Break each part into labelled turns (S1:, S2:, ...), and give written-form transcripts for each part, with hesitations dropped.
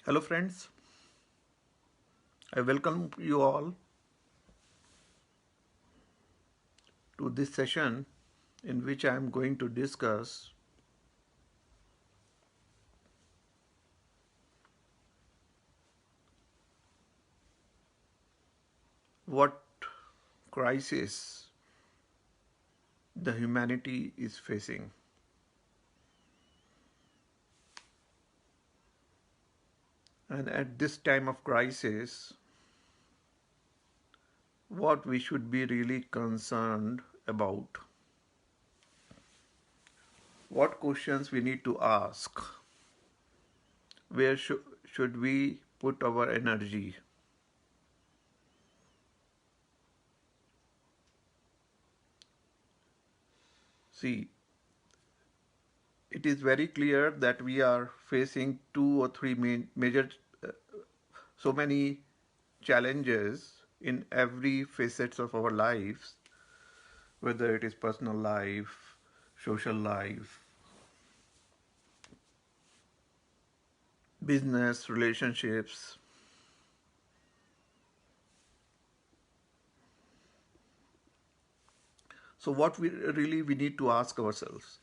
S1: Hello friends, I welcome you all to this session in which I am going to discuss what crisis the humanity is facing. And at this time of crisis, what we should be really concerned about, what questions we need to ask, where should we put our energy. See, it is very clear that we are facing two or three major, uh, so many challenges in every facets of our lives, whether it is personal life, social life, business, relationships. So what we need to ask ourselves,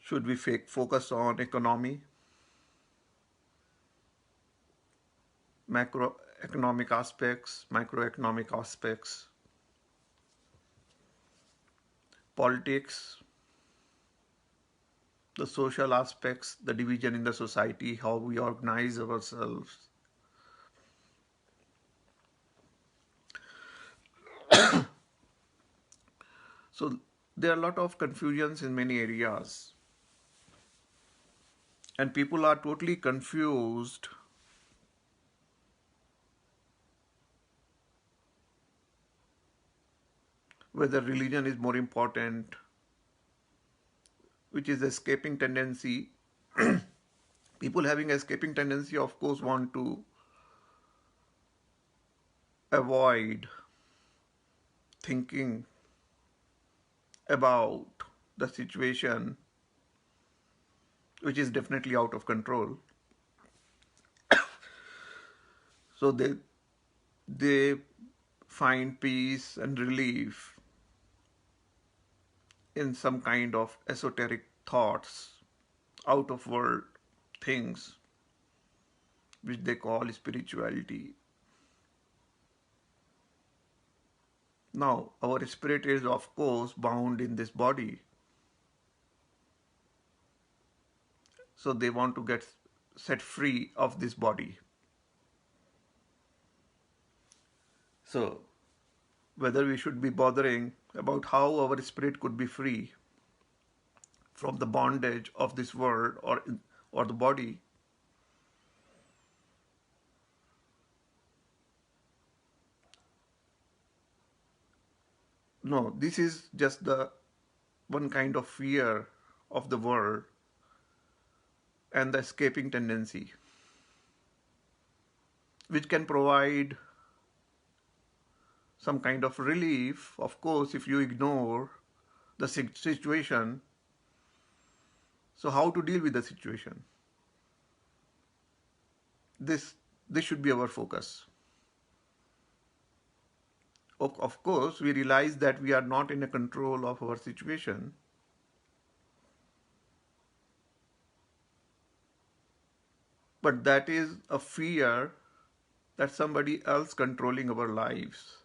S1: should we focus on economy, macroeconomic aspects, microeconomic aspects, politics, the social aspects, the division in the society, how we organize ourselves. So there are a lot of confusions in many areas, and people are totally confused whether religion is more important, which is escaping tendency. People having escaping tendency, of course, want to avoid thinking about the situation, which is definitely out of control. So they find peace and relief in some kind of esoteric thoughts, out of world things, which they call spirituality. Now, our spirit is, of course, bound in this body. So they want to get set free of this body. So, whether we should be bothering about how our spirit could be free from the bondage of this world or the body. No, this is just the one kind of fear of the world and the escaping tendency, which can provide some kind of relief, of course, if you ignore the situation. So how to deal with the situation? This this should be our focus. Of course, we realize that we are not in a control of our situation, but that is a fear that somebody else controlling our lives.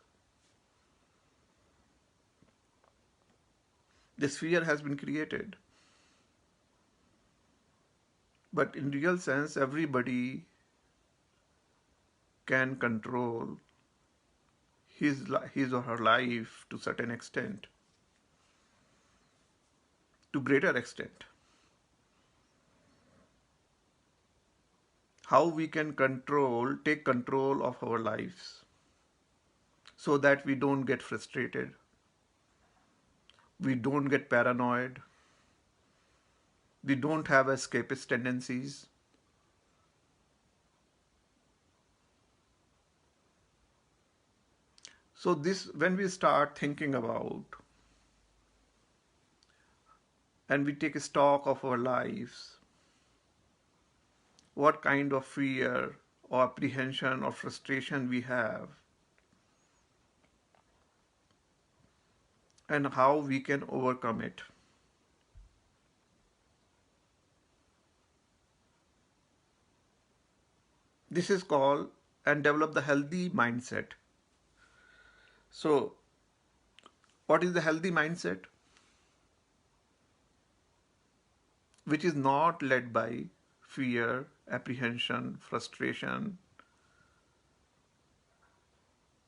S1: This fear has been created. But in real sense, everybody can control his or her life to certain extent, to greater extent. How we can take control of our lives so that we don't get frustrated, we don't get paranoid, we don't have escapist tendencies. So this, when we start thinking about and we take stock of our lives, what kind of fear or apprehension or frustration we have, and how we can overcome it. This is called and develop the healthy mindset. So, what is the healthy mindset? Which is not led by fear, apprehension, frustration,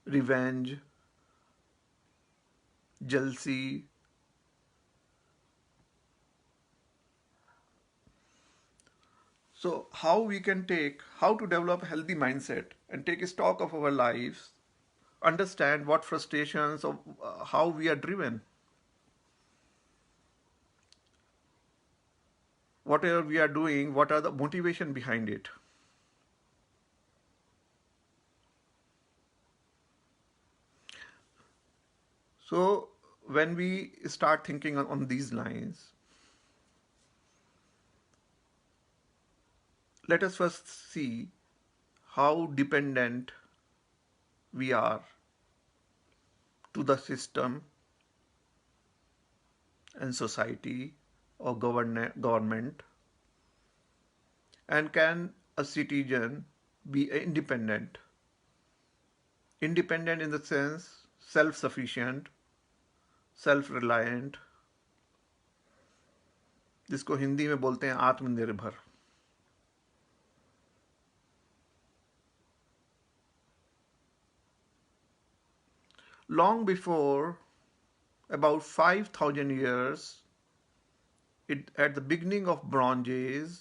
S1: revenge, jealousy. So, how to develop a healthy mindset and take a stock of our lives, understand what frustrations or how we are driven, whatever we are doing, what are the motivation behind it. So, when we start thinking on these lines, let us first see how dependent we are to the system and society or government, and can a citizen be independent? Independent in the sense self-sufficient, self-reliant, जिसको हिंदी में बोलते हैं आत्मनिर्भर. Long before, about 5,000 years, at the beginning of Bronze Age,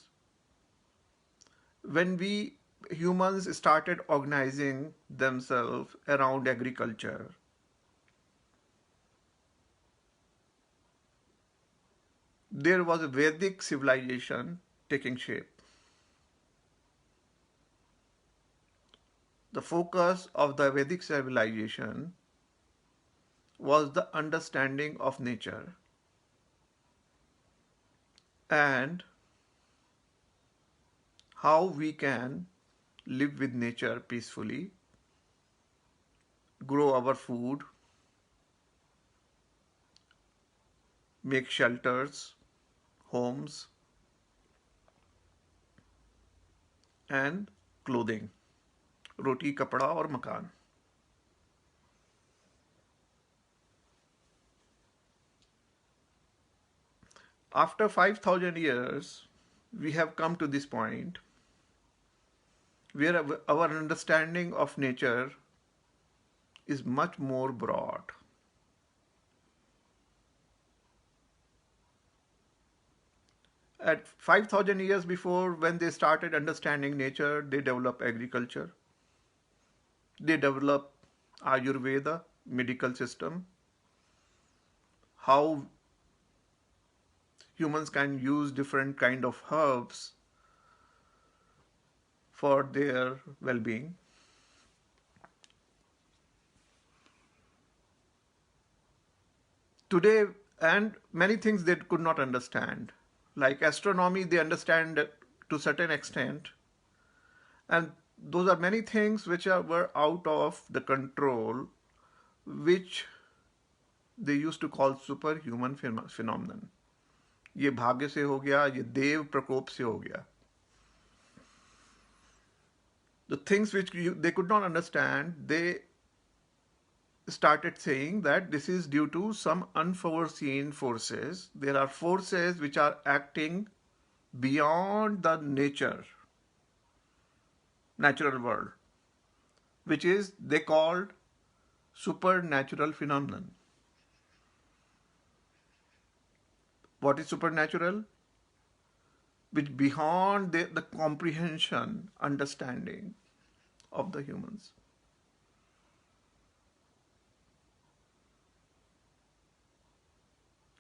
S1: when we humans started organizing themselves around agriculture, there was a Vedic civilization taking shape. The focus of the Vedic civilization was the understanding of nature and how we can live with nature peacefully, grow our food, make shelters, homes, and clothing, roti, kapda और मकान. After 5,000 years, we have come to this point where our understanding of nature is much more broad. At 5,000 years before, when they started understanding nature, they developed agriculture, they developed Ayurveda, medical system, how humans can use different kind of herbs for their well-being. Today, and many things they could not understand, like astronomy, they understand to certain extent, and those are many things which were out of the control, which they used to call superhuman phenomenon. ये भाग्य से हो गया, ये देव प्रकोप से हो गया. The things which they could not understand, they started saying that this is due to some unforeseen forces. There are forces which are acting beyond the natural world, which is they called supernatural phenomenon. What is supernatural? Which beyond the comprehension, understanding of the humans.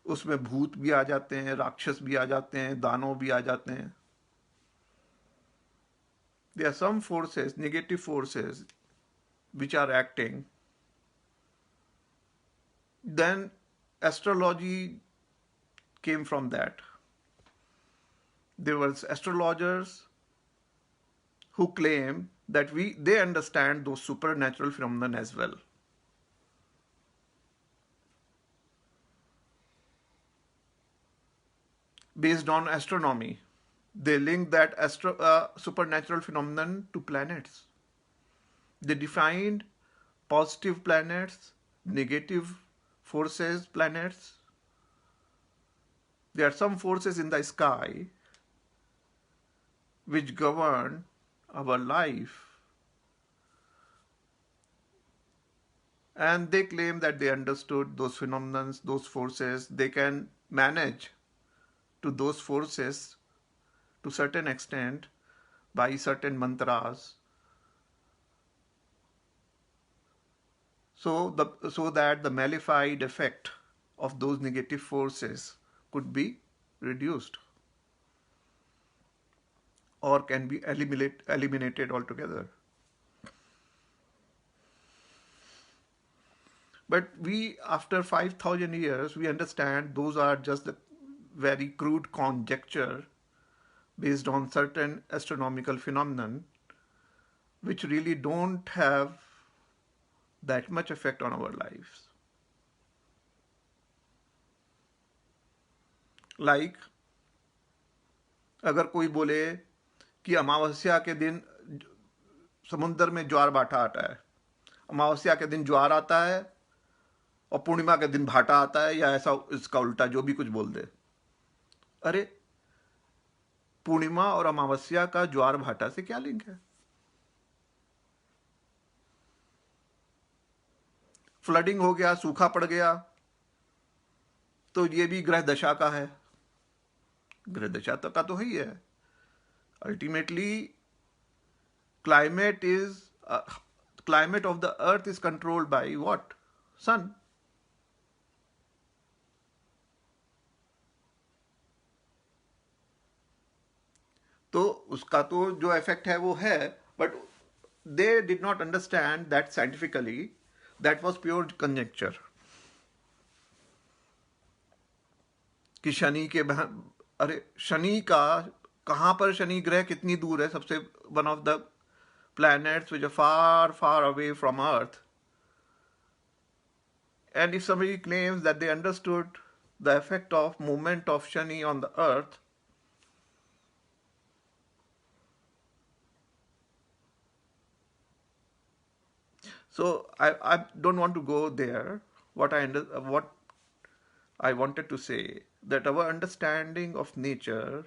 S1: उसमें भूत भी आ जाते हैं, राक्षस भी आ जाते हैं, दानव भी आ जाते हैं. There are some forces, negative forces, which are acting. Then astrology came from that. There were astrologers who claim that they understand those supernatural phenomena as well. Based on astronomy, they link that supernatural phenomenon to planets. They defined positive planets, negative forces planets. There are some forces in the sky which govern our life, and they claim that they understood those phenomena, those forces. They can manage to those forces to certain extent by certain mantras, so that the malified effect of those negative forces could be reduced or can be eliminated altogether. But we, after 5,000 years, we understand those are just the very crude conjecture based on certain astronomical phenomenon which really don't have that much effect on our lives. Like, अगर कोई बोले कि अमावस्या के दिन समुद्र में ज्वार भाटा आता है, अमावस्या के दिन ज्वार आता है और पूर्णिमा के दिन भाटा आता है, या ऐसा इसका उल्टा जो भी कुछ बोल दे, अरे पूर्णिमा और अमावस्या का ज्वार भाटा से क्या लिंक है? फ्लडिंग हो गया, सूखा पड़ गया, तो ये भी ग्रह दशा का है। ग्रह दशा का तो ही है। Ultimately climate of the earth is controlled by what? Sun. तो उसका तो जो इफेक्ट है वो है, but they did not understand that scientifically, that was pure conjecture कि शनि के अरे शनि का कहां पर, शनि ग्रह कितनी दूर है सबसे, one of the planets which are far, far away from Earth. And if somebody claims that they understood the effect of movement of Shani on the Earth, so I don't want to go there. What I wanted to say, that our understanding of nature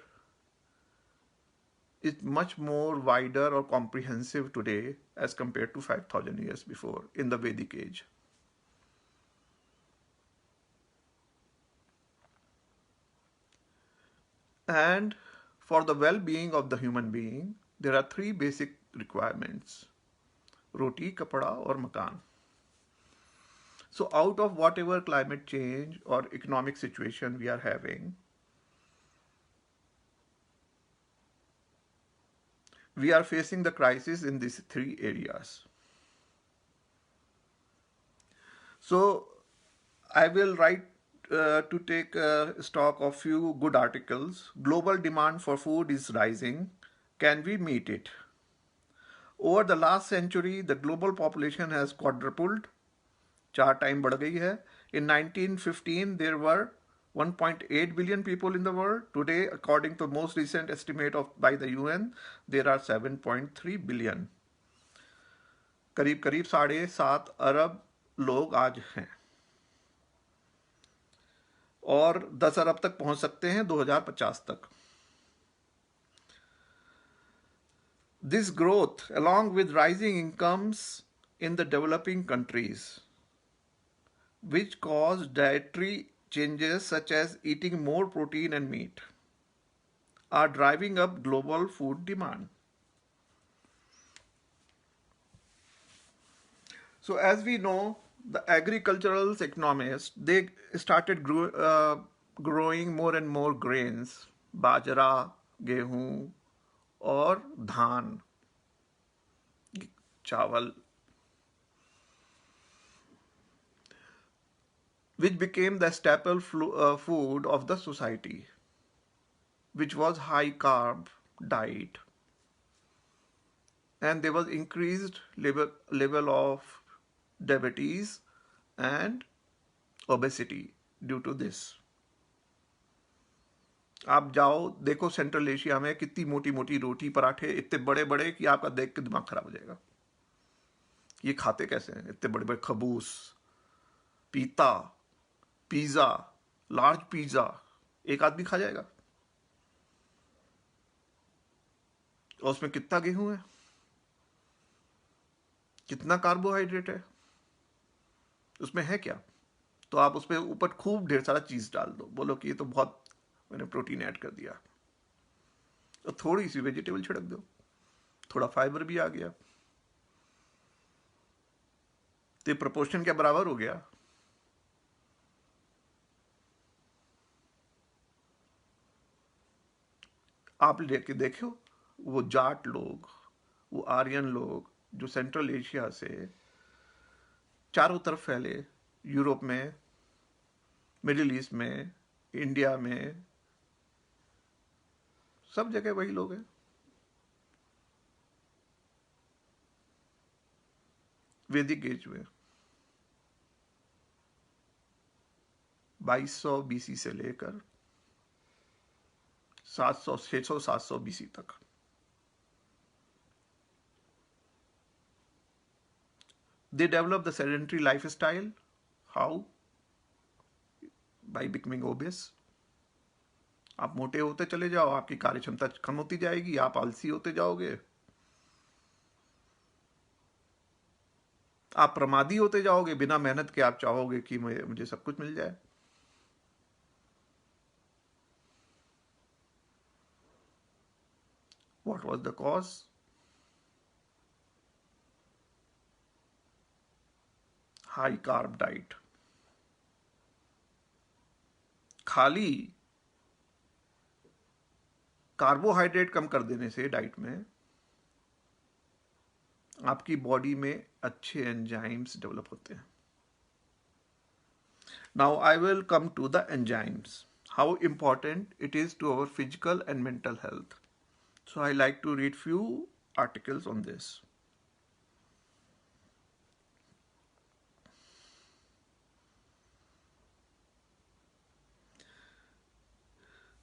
S1: is much more wider or comprehensive today as compared to 5,000 years before in the Vedic age. And for the well-being of the human being, there are three basic requirements: roti, kapda, or makan. So out of whatever climate change or economic situation we are having, we are facing the crisis in these three areas. So I will write to take stock of few good articles. Global demand for food is rising. Can we meet it? Over the last century, the global population has quadrupled. 4 times बढ़ गई है. In 1915, there were 1.8 billion people in the world. Today, according to most recent estimate by the UN, there are 7.3 billion. करीब करीब 7.5 अरब लोग आज हैं, और 10 अरब तक पहुंच सकते हैं 2050 तक. This growth, along with rising incomes in the developing countries, which cause dietary changes such as eating more protein and meat, are driving up global food demand. So as we know, the agricultural economists, they started growing more and more grains, bajra, गेहूं और धान, चावल, which became the staple food of the society, which was high carb diet. and there was increased level of diabetes and obesity due to this. आप जाओ देखो central Asia में कितनी मोटी मोटी रोटी पराठे इतने बड़े बड़े कि आपका देख के दिमाग खराब हो जाएगा। ये खाते कैसे हैं इतने बड़े बड़े खबूस, पीता, पिज्जा, लार्ज पिज्जा एक आदमी खा जाएगा? और उसमें कितना गेहूं है, कितना कार्बोहाइड्रेट है, उसमें है क्या? तो आप उसमें ऊपर खूब ढेर सारा चीज डाल दो, बोलो कि ये तो बहुत मैंने प्रोटीन ऐड कर दिया, और थोड़ी सी वेजिटेबल छिड़क दो, थोड़ा फाइबर भी आ गया, तो प्रोपोर्शन क्या बराबर हो गया? आप लेके देखो वो जाट लोग, वो आर्यन लोग जो सेंट्रल एशिया से चारों तरफ फैले, यूरोप में, मिडिल ईस्ट में, इंडिया में, सब जगह वही लोग हैं। वैदिक एज में 2200 बीसी से लेकर 700 600 700 बीसी तक they develop the sedentary lifestyle. How? By becoming obese. आप मोटे होते चले जाओ, आपकी कार्य क्षमता कम होती जाएगी, आप आलसी होते जाओगे, आप प्रमादी होते जाओगे, बिना मेहनत के आप चाहोगे कि मुझे सब कुछ मिल जाए। What was the cause? High carb diet. खाली कार्बोहाइड्रेट कम कर देने से डाइट में आपकी बॉडी में अच्छे एंजाइम्स डेवलप होते हैं। Now I will come to the enzymes, how important it is to our physical and mental health. So I like to read few articles on this.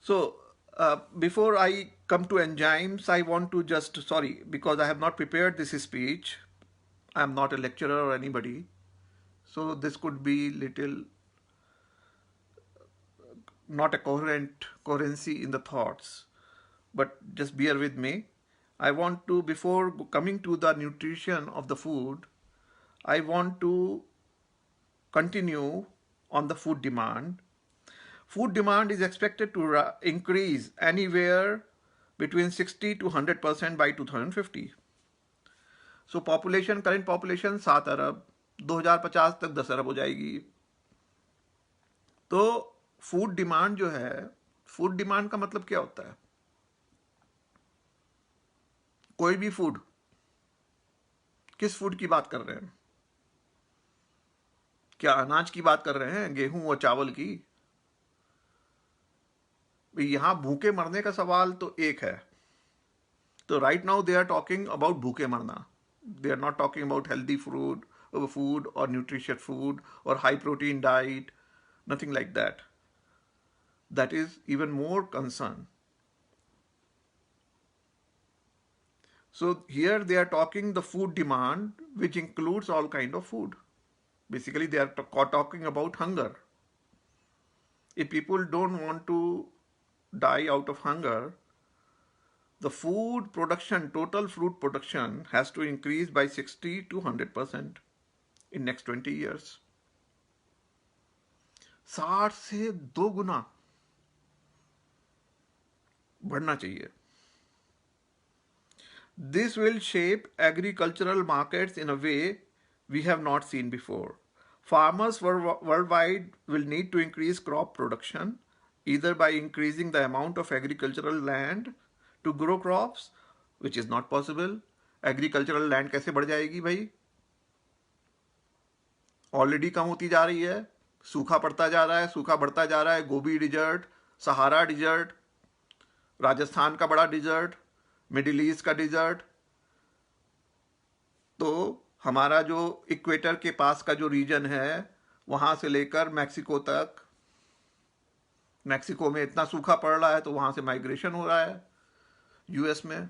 S1: So before I come to enzymes, I want to just, sorry, because I have not prepared this speech. I am not a lecturer or anybody. So this could be little not a coherency in the thoughts, but just bear with me. I want to, before coming to the nutrition of the food, I want to continue on the food demand. Food demand is expected to increase anywhere between 60 to 100% by 2050. So population, current population 7 अरब, 2050 तक 10 अरब हो जाएगी. तो food demand जो है, food demand का मतलब क्या होता है? कोई भी फूड, किस फूड की बात कर रहे हैं? क्या अनाज की बात कर रहे हैं, गेहूं और चावल की? यहां भूखे मरने का सवाल तो एक है. तो right now they are talking about भूखे मरना. They are not talking about healthy food और न्यूट्रिशियस फूड और high protein diet, nothing like that. That is even more concern. So here they are talking the food demand, which includes all kind of food. Basically they are talking about hunger. If people don't want to die out of hunger, the food production, total food production has to increase by 60 to 100% in next 20 years. 60 से 2 गुना बढ़ना चाहिए. This will shape agricultural markets in a way we have not seen before. Farmers worldwide will need to increase crop production, either by increasing the amount of agricultural land to grow crops, which is not possible. Agricultural land कैसे बढ़ जाएगी भाई? Already कम होती जा रही है, सूखा पड़ता जा रहा है, सूखा बढ़ता जा रहा है. गोबी डिजर्ट, सहारा डिजर्ट, राजस्थान का बड़ा डिजर्ट, मिडिल ईस्ट का डिजर्ट, तो हमारा जो इक्वेटर के पास का जो रीजन है, वहां से लेकर मैक्सिको तक, मैक्सिको में इतना सूखा पड़ रहा है तो वहां से माइग्रेशन हो रहा है यूएस में।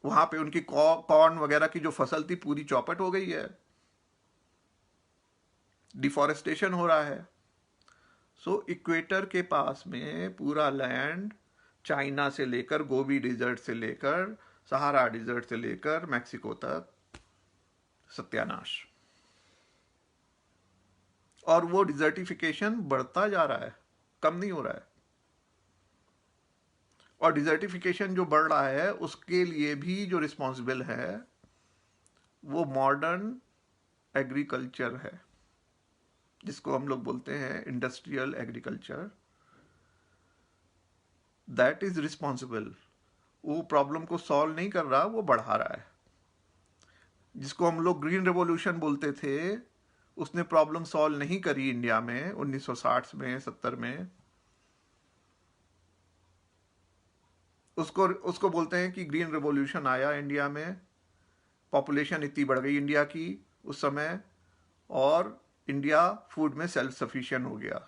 S1: वहां पे उनकी कॉर्न वगैरह की जो फसल थी पूरी चौपट हो गई है, डिफॉरेस्टेशन हो रहा है। सो इक्वेटर के पास में पूरा लैंड, चाइना से लेकर गोबी डिजर्ट से लेकर सहारा डिजर्ट से लेकर मैक्सिको तक सत्यानाश। और वो डिजर्टिफिकेशन बढ़ता जा रहा है, कम नहीं हो रहा है। और डिजर्टिफिकेशन जो बढ़ रहा है उसके लिए भी जो रिस्पॉन्सिबल है वो मॉडर्न एग्रीकल्चर है, जिसको हम लोग बोलते हैं industrial agriculture. That is responsible. वो प्रॉब्लम को सॉल्व नहीं कर रहा, वो बढ़ा रहा है। जिसको हम लोग ग्रीन रेवोल्यूशन बोलते थे, उसने प्रॉब्लम सॉल्व नहीं करी इंडिया में 1960 में 70 में। उसको उसको बोलते हैं कि ग्रीन रेवोल्यूशन आया इंडिया में, पॉपुलेशन इतनी बढ़ गई इंडिया की उस समय, और इंडिया फूड में सेल्फ सफिशिएंट हो गया।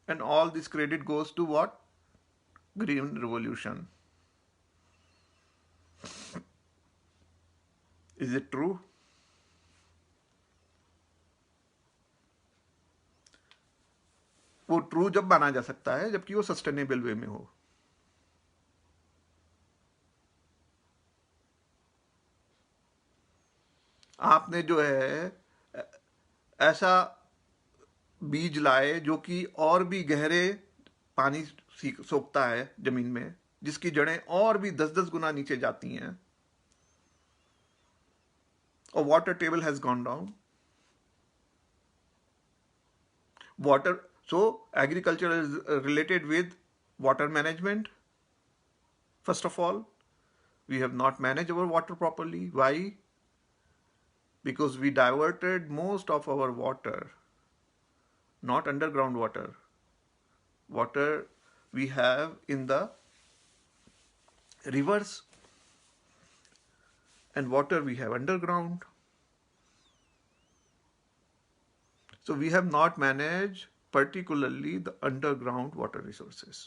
S1: And all this credit goes to what? Green revolution. Is it true? वो ट्रू जब माना जा सकता है जबकि वो सस्टेनेबल वे में हो। आपने जो है ऐसा बीज लाए जो कि और भी गहरे पानी सोखता है जमीन में, जिसकी जड़ें और भी 10-10 गुना नीचे जाती हैं, और water table has gone down. Water, so agriculture is related with water management. First of all, we have not managed our water properly. Why? Because we diverted most of our water, not underground water. Water we have in the rivers, and water we have underground. So we have not managed particularly the underground water resources.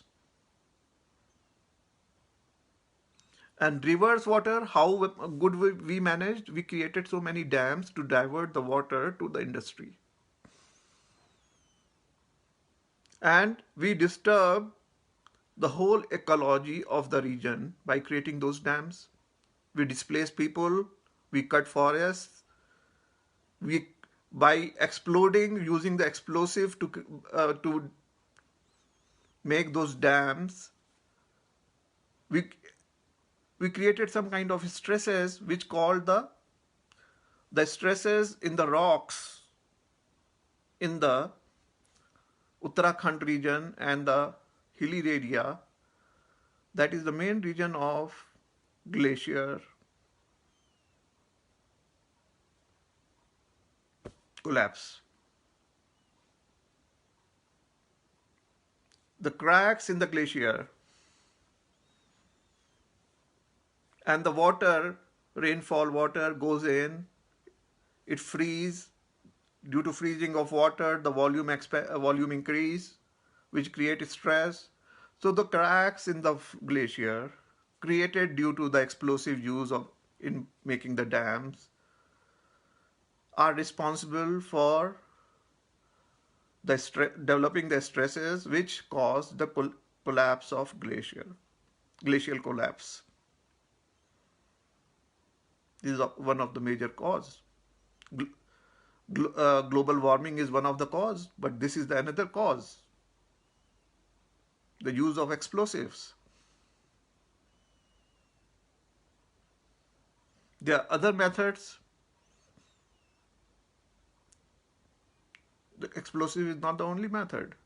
S1: And rivers water, how good we managed? We created so many dams to divert the water to the industry. And we disturb the whole ecology of the region by creating those dams. We displace people, we cut forests, we, by exploding, using the explosive to make those dams, we we created some kind of stresses which called the stresses in the rocks in the Uttarakhand region and the hilly area. That is the main region of glacier collapse. The cracks in the glacier and the water, rainfall water goes in, it freezes. Due to freezing of water, the volume increase, which create stress. So the cracks in the glacier created due to the explosive use of in making the dams are responsible for the developing the stresses which cause the collapse of glacial collapse. This is one of the major cause. Global warming is one of the cause, but this is the another cause. The use of explosives. There are other methods. The explosive is not the only method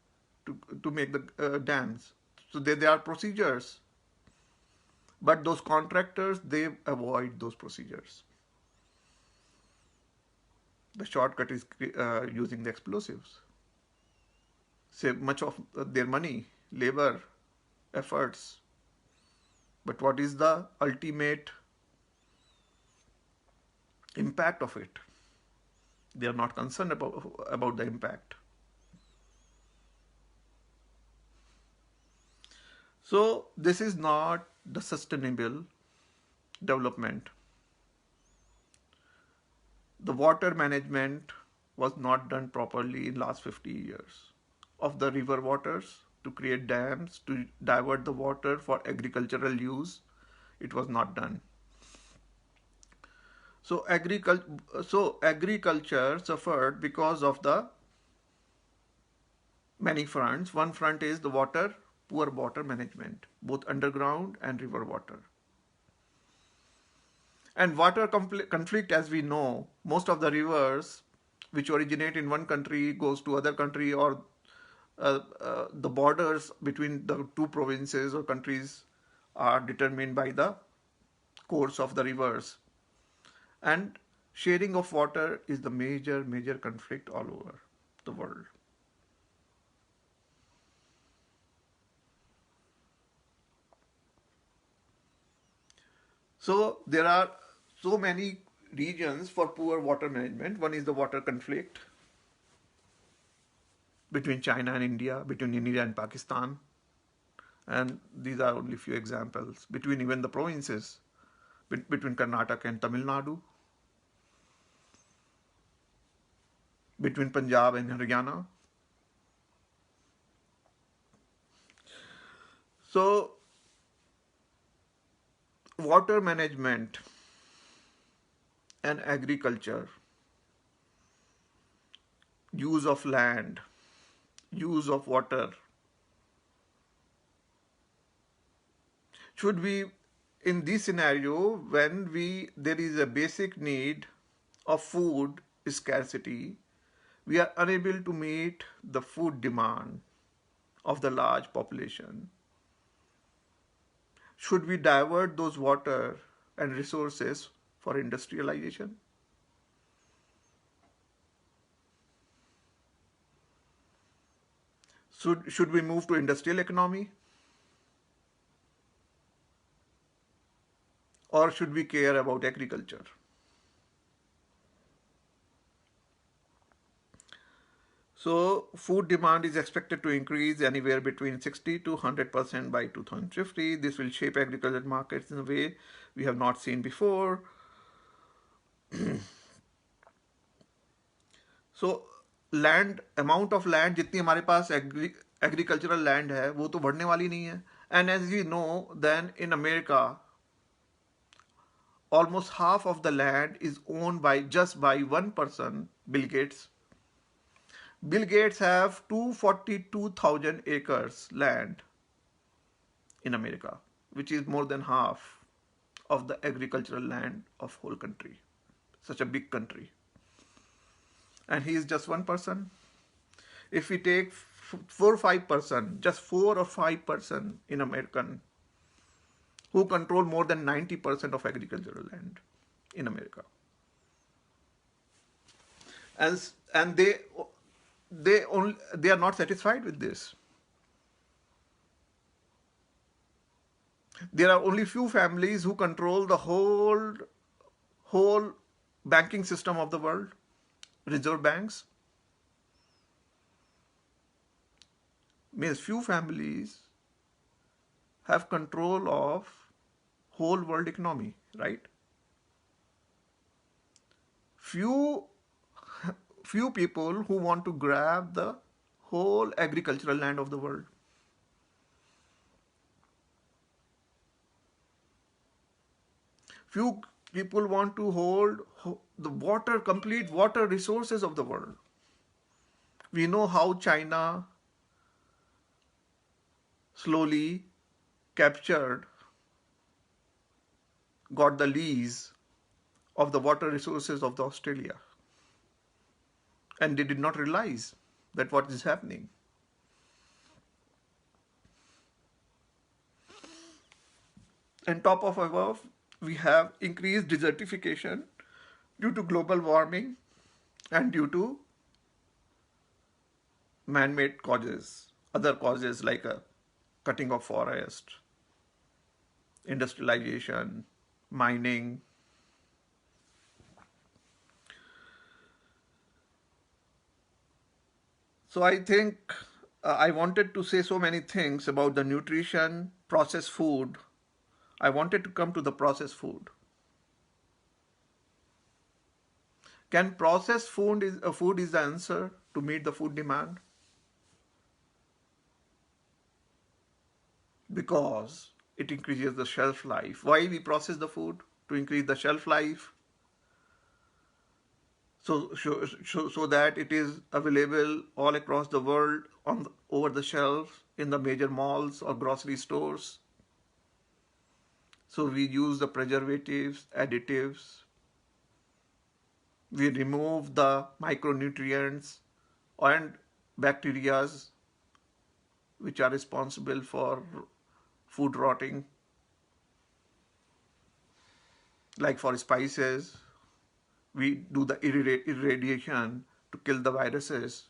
S1: to make the dams. So there are procedures. But those contractors, they avoid those procedures. The shortcut is using the explosives. Save much of their money, labor, efforts. But what is the ultimate impact of it. They are not concerned about the impact. So this is not the sustainable development. The water management was not done properly in last 50 years of the river waters to create dams to divert the water for agricultural use. It was not done. So agriculture suffered because of the many fronts. One front is the water, poor water management, both underground and river water. And water conflict, as we know, most of the rivers which originate in one country goes to other country, or the borders between the two provinces or countries are determined by the course of the rivers. And sharing of water is the major conflict all over the world. So there are so many regions for poor water management. One is the water conflict between China and India, between India and Pakistan. And these are only few examples. Between even the provinces, between Karnataka and Tamil Nadu, between Punjab and Haryana. So water management and agriculture, use of land, use of water should be, in this scenario when there is a basic need of food scarcity, we are unable to meet the food demand of the large population. Should we divert those water and resources for industrialization? Should we move to industrial economy? Or should we care about agriculture? So food demand is expected to increase anywhere between 60 to 100% by 2050. This will shape agriculture markets in a way we have not seen before. So land, amount of land जितनी हमारे पास agricultural land है वो तो बढ़ने वाली नहीं है. And as you know then in America almost half of the land is owned by just by one person, Bill Gates. Bill Gates have 242,000 acres land in America, which is more than half of the agricultural land of whole country. Such a big country. And he is just one person. If we take 4 or 5%, just 4 or 5% in American who control more than 90% of agricultural land in America. And they are not satisfied with this. There are only few families who control the whole banking system of the world, reserve banks. Means few families have control of whole world economy, right? Few people who want to grab the whole agricultural land of the world. Few people want to hold the complete water resources of the world. We know how China slowly got the lease of the water resources of the Australia. And they did not realize that what is happening. And top of above, we have increased desertification due to global warming and due to man-made causes, other causes like cutting of forest, industrialization, mining. So I think I wanted to say so many things about the nutrition, processed food. I wanted to come to the processed food. Can processed food is the answer to meet the food demand? Because it increases the shelf life. Why we process the food? To increase the shelf life, so that it is available all across the world over the shelves in the major malls or grocery stores. So we use the preservatives, additives, we remove the micronutrients and bacteria which are responsible for food rotting, like for spices. We do the irradiation to kill the viruses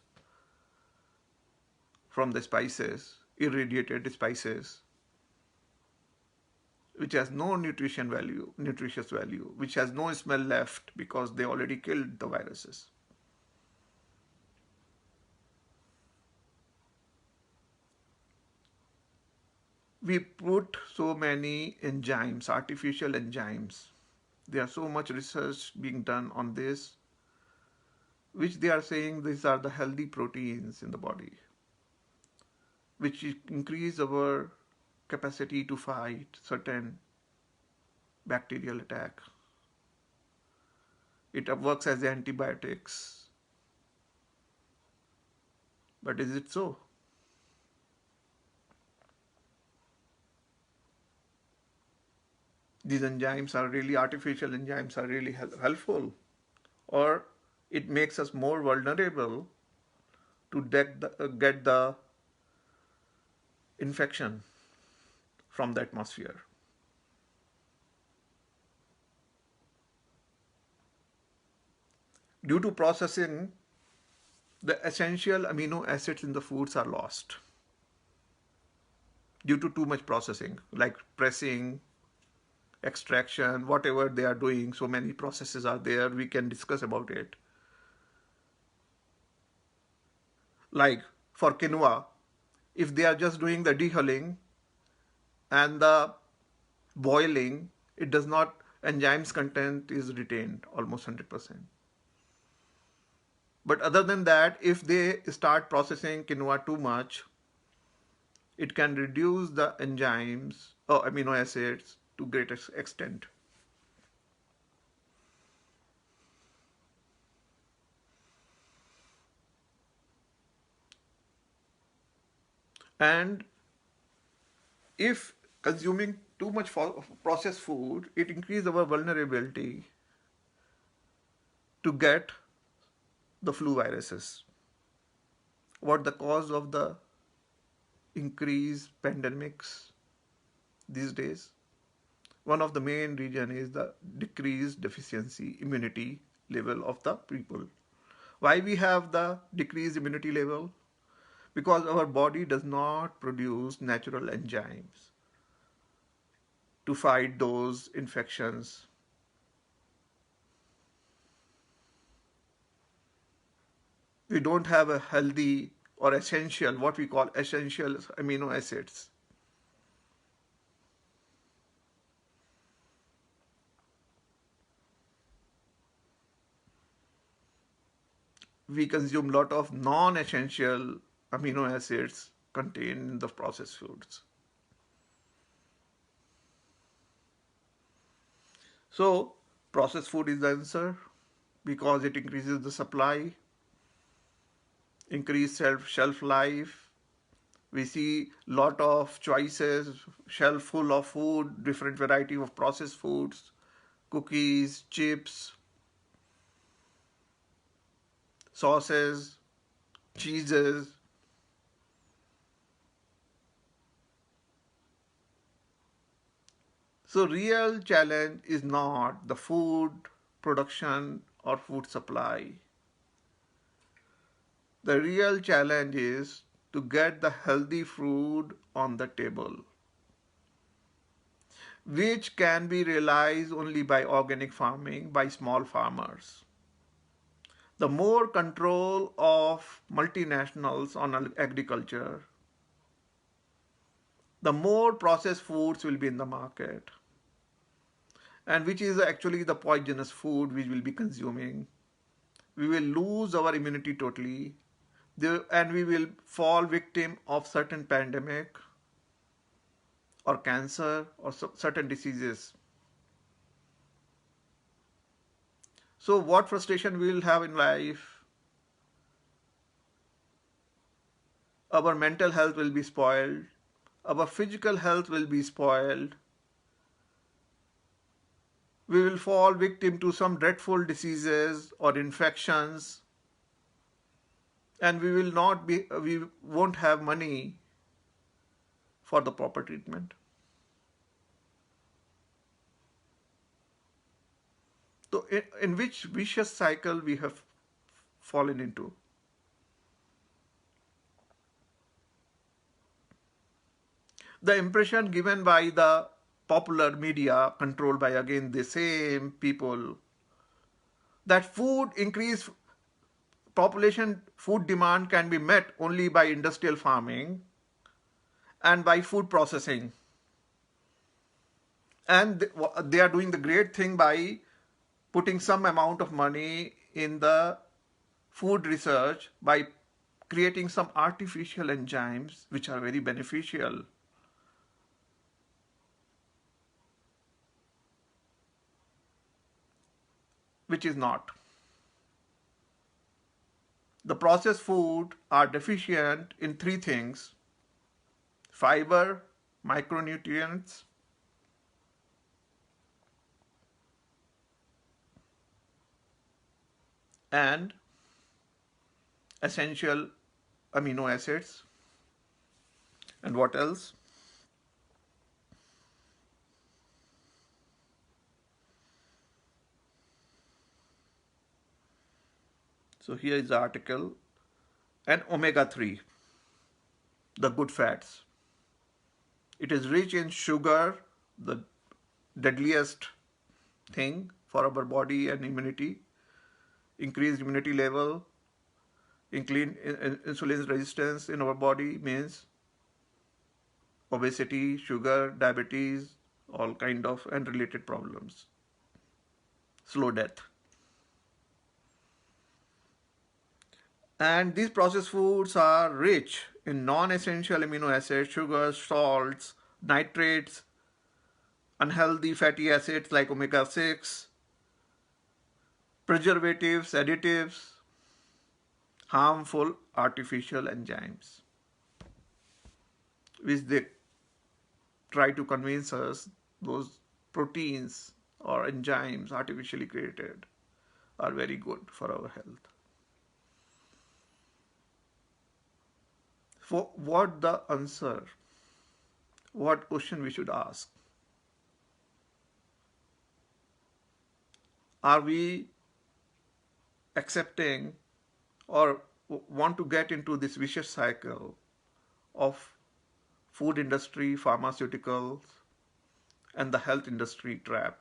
S1: from the spices, irradiated spices, which has no nutritious value, which has no smell left because they already killed the viruses. We put so many enzymes, artificial enzymes. There are so much research being done on this, which they are saying these are the healthy proteins in the body, which increase our capacity to fight certain bacterial attack. It works as antibiotics. But is it so? These enzymes are really artificial enzymes are really helpful, or it makes us more vulnerable to get the infection from the atmosphere. Due to processing, the essential amino acids in the foods are lost due to too much processing, like pressing, extraction, whatever they are doing. So many processes are there. We can discuss about it. Like for quinoa, if they are just doing the dehulling and the boiling, it does not, enzymes content is retained almost 100%. But other than that, if they start processing quinoa too much, it can reduce the enzymes or amino acids to great extent. And if consuming too much processed food, it increases our vulnerability to get the flu viruses. What the cause of the increased pandemics these days? One of the main reason is the decreased deficiency immunity level of the people. Why we have the decreased immunity level? Because our body does not produce natural enzymes to fight those infections. We don't have a healthy or essential, what we call essential amino acids. We consume a lot of non-essential amino acids contained in the processed foods. So, processed food is the answer because it increases the supply, increase shelf life. We see lot of choices, shelf full of food, different variety of processed foods, cookies, chips, sauces, cheeses. So real challenge is not the food production or food supply. The real challenge is to get the healthy food on the table, which can be realized only by organic farming, by small farmers. The more control of multinationals on agriculture, the more processed foods will be in the market, and which is actually the poisonous food which we'll be consuming. We will lose our immunity totally, and we will fall victim of certain pandemic or cancer or certain diseases. So what frustration we will have in life? Our mental health will be spoiled, our physical health will be spoiled, we will fall victim to some dreadful diseases or infections, and we won't have money for the proper treatment. So in which vicious cycle we have fallen into? The impression given by the popular media, controlled by again the same people, that food increase population food demand can be met only by industrial farming and by food processing, and they are doing the great thing by putting some amount of money in the food research by creating some artificial enzymes which are very beneficial, which is not. The processed food are deficient in three things: fiber, micronutrients, and essential amino acids. And what else? So here is the article. And omega-3, the good fats. It is rich in sugar, the deadliest thing for our body and immunity. Increased immunity level, insulin resistance in our body means obesity, sugar, diabetes, all kind of and related problems. Slow death. And these processed foods are rich in non-essential amino acids, sugars, salts, nitrates, unhealthy fatty acids like omega-6, preservatives, additives, harmful artificial enzymes, which they try to convince us those proteins or enzymes artificially created are very good for our health. For what the answer? What question we should ask? Are we accepting or want to get into this vicious cycle of food industry, pharmaceuticals, and the health industry trap?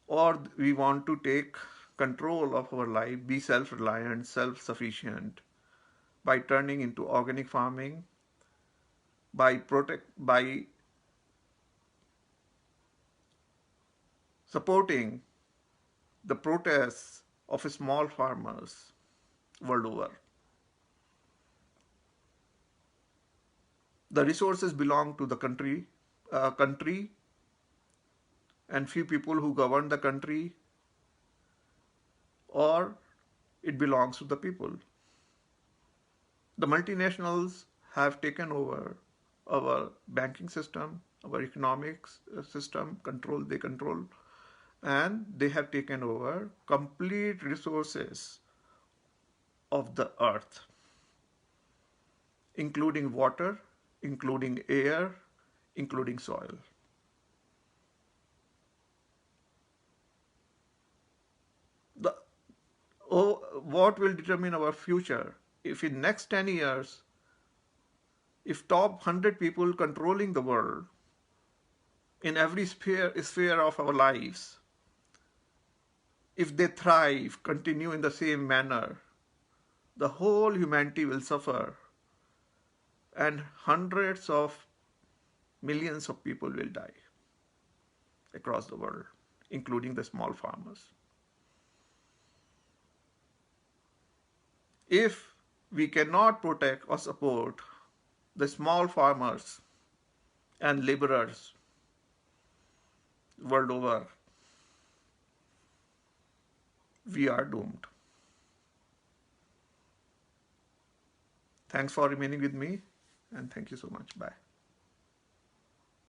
S1: Or we want to take control of our life, be self-reliant, self-sufficient by turning into organic farming, by supporting the protests of small farmers world over. The resources belong to the country and few people who govern the country, or it belongs to the people. The multinationals have taken over our banking system, our economics system, they control, and they have taken over complete resources of the earth, including water, including air, including soil. The, what will determine our future? If in next 10 years, if top 100 people controlling the world in every sphere of our lives, if they thrive, continue in the same manner, the whole humanity will suffer and hundreds of millions of people will die across the world, including the small farmers. If we cannot protect or support the small farmers and laborers world over, we are doomed. Thanks for remaining with me, and thank you so much. Bye.